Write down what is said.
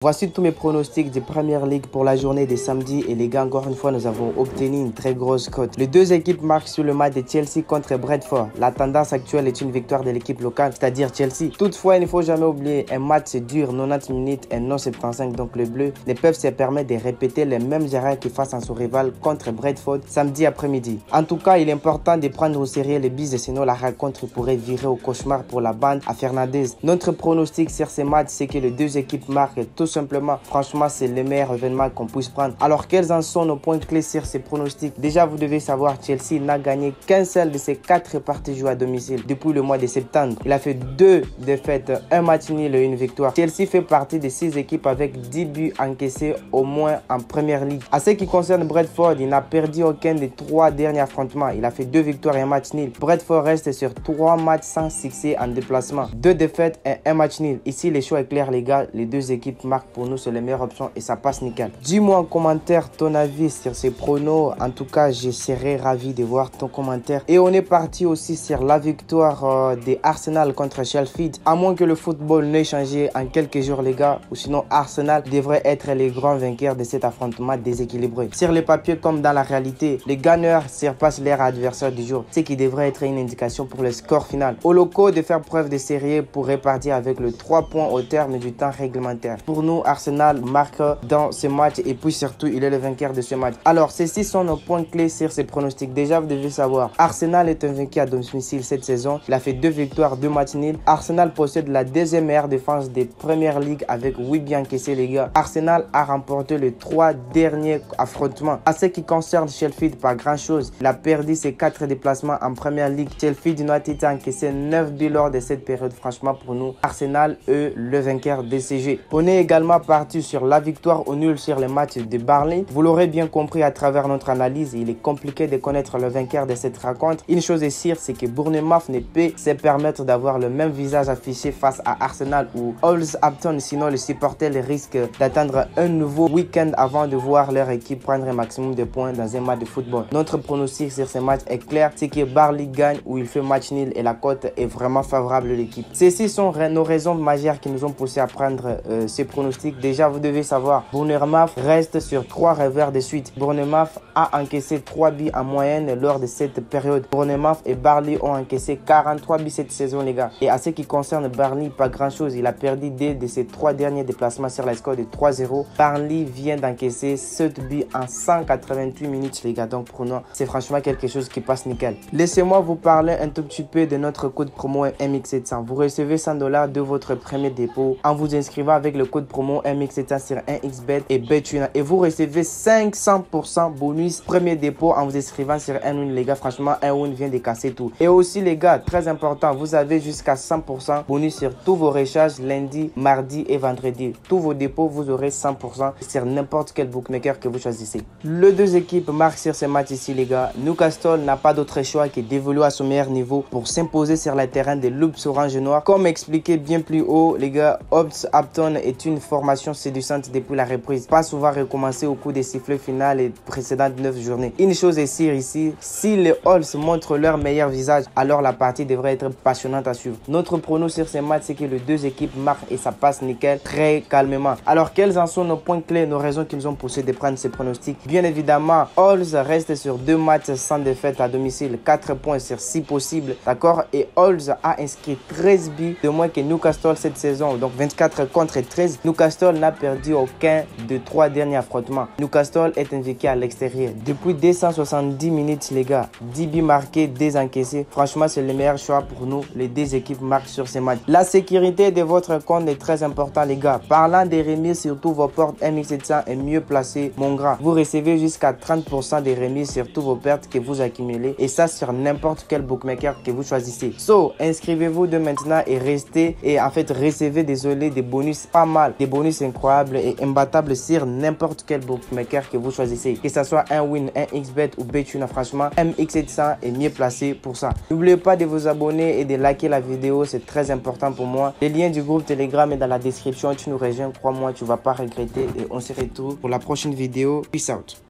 Voici tous mes pronostics de Premier League pour la journée de samedi et les gars, encore une fois, nous avons obtenu une très grosse cote. Les deux équipes marquent sur le match de Chelsea contre Brentford. La tendance actuelle est une victoire de l'équipe locale, c'est-à-dire Chelsea. Toutefois, il ne faut jamais oublier, un match c'est dur, 90 minutes et non 75, donc les Bleus ne peuvent se permettre de répéter les mêmes erreurs qu'ils fassent à son rival contre Brentford samedi après-midi. En tout cas, il est important de prendre au sérieux les bises, sinon la rencontre pourrait virer au cauchemar pour la bande à Fernandez. Notre pronostic sur ces matchs, c'est que les deux équipes marquent tout simplement. Franchement, c'est le meilleur événement qu'on puisse prendre. Alors, quels en sont nos points clés sur ces pronostics? Déjà, vous devez savoir, Chelsea n'a gagné qu'un seul de ses 4 parties jouées à domicile depuis le mois de septembre. Il a fait 2 défaites, un match nul et une victoire. Chelsea fait partie des 6 équipes avec 10 buts encaissés au moins en Première Ligue. À ce qui concerne Brentford, il n'a perdu aucun des 3 derniers affrontements. Il a fait 2 victoires et un match nul. Brentford reste sur 3 matchs sans succès en déplacement, 2 défaites et un match nul. Ici, les choix est clair, les gars. Les deux équipes marquent pour nous, c'est les meilleures options et ça passe nickel. Dis-moi en commentaire ton avis sur ces pronos. En tout cas, je serais ravi de voir ton commentaire. Et on est parti aussi sur la victoire des Arsenal contre Sheffield. À moins que le football n'ait changé en quelques jours, les gars, ou sinon Arsenal devrait être les grands vainqueurs de cet affrontement déséquilibré. Sur les papiers comme dans la réalité, les Gunners surpassent leur adversaire du jour, ce qui devrait être une indication pour le score final. Au locaux de faire preuve de sérieux pour répartir avec le 3 points au terme du temps réglementaire. Pour nous, Arsenal marque dans ce match et puis surtout il est le vainqueur de ce match. Alors ceci sont nos points clés sur ces pronostics. Déjà vous devez savoir, Arsenal est un vainqueur à domicile cette saison. Il a fait 2 victoires, 2 matchs nuls. Arsenal possède la deuxième meilleure défense des Premières Ligues avec 8 buts encaissés, les gars. Arsenal a remporté les 3 derniers affrontements. À ce qui concerne Sheffield, pas grand chose. Il a perdu ses 4 déplacements en Première Ligue. Sheffield United a encaissé 9 buts lors de cette période. Franchement pour nous, Arsenal est le vainqueur des CG. On est également parti sur la victoire au nul sur les matchs de Burnley. Vous l'aurez bien compris à travers notre analyse, il est compliqué de connaître le vainqueur de cette rencontre. Une chose est sûre, c'est que Bournemouth ne peut se permettre d'avoir le même visage affiché face à Arsenal ou Southampton, sinon les supporters risquent d'attendre un nouveau week-end avant de voir leur équipe prendre un maximum de points dans un match de football. Notre pronostic sur ce match est clair, c'est que Burnley gagne ou il fait match nul et la cote est vraiment favorable à l'équipe. Ceci sont nos raisons majeures qui nous ont poussé à prendre ces pronostics. Déjà, vous devez savoir, Bournemouth reste sur 3 revers de suite. Bournemouth a encaissé 3 buts en moyenne lors de cette période. Bournemouth et Burnley ont encaissé 43 buts cette saison, les gars. Et à ce qui concerne Burnley, pas grand chose. Il a perdu 2 de ses 3 derniers déplacements sur la score de 3-0. Burnley vient d'encaisser 7 buts en 188 minutes, les gars. Donc pour nous, c'est franchement quelque chose qui passe nickel. Laissez-moi vous parler un tout petit peu de notre code promo MX700. Vous recevez 100 $ de votre premier dépôt en vous inscrivant avec le code promo MX700 sur 1xBet et BetWin. Et vous recevez 500% bonus premier dépôt en vous inscrivant sur 1win, les gars. Franchement, 1win vient de casser tout. Et aussi, les gars, très important, vous avez jusqu'à 100% bonus sur tous vos recharges lundi, mardi et vendredi. Tous vos dépôts, vous aurez 100% sur n'importe quel bookmaker que vous choisissez. Les deux équipes marquent sur ce match ici, les gars. Newcastle n'a pas d'autre choix que d'évoluer à son meilleur niveau pour s'imposer sur le terrain des Loups orange et noir. Comme expliqué bien plus haut, les gars, Southampton est une formation séduisante depuis la reprise. Pas souvent recommencer au coup des sifflets finales et précédentes 9 journées. Une chose est sûre ici, si les Halls montrent leur meilleur visage, alors la partie devrait être passionnante à suivre. Notre prono sur ces matchs, c'est que les deux équipes marquent et ça passe nickel, très calmement. Alors, quels en sont nos points clés, nos raisons qui nous ont poussé de prendre ces pronostics? Bien évidemment, Halls reste sur 2 matchs sans défaite à domicile, 4 points sur 6 possibles, d'accord? Et Halls a inscrit 13 buts de moins que Newcastle cette saison, donc 24 contre 13. Newcastle n'a perdu aucun de 3 derniers affrontements. Newcastle est indiqué à l'extérieur. Depuis 270 minutes, les gars, 10 buts marqués, 2 encaissés. Franchement, c'est le meilleur choix pour nous. Les deux équipes marquent sur ces matchs. La sécurité de votre compte est très importante, les gars. Parlant des remises sur tous vos portes, MX700 est mieux placé, mon grand. Vous recevez jusqu'à 30% des remises sur tous vos pertes que vous accumulez. Et ça sur n'importe quel bookmaker que vous choisissez. So, inscrivez-vous de maintenant et restez. Et en fait, recevez des bonus pas mal. Des bonus incroyables et imbattables sur n'importe quel bookmaker que vous choisissez. Que ce soit 1win, 1xBet ou BetWin, franchement, MX700 est mieux placé pour ça. N'oubliez pas de vous abonner et de liker la vidéo, c'est très important pour moi. Le lien du groupe Telegram est dans la description. Tu nous rejoins, crois-moi, tu vas pas regretter. Et on se retrouve pour la prochaine vidéo. Peace out.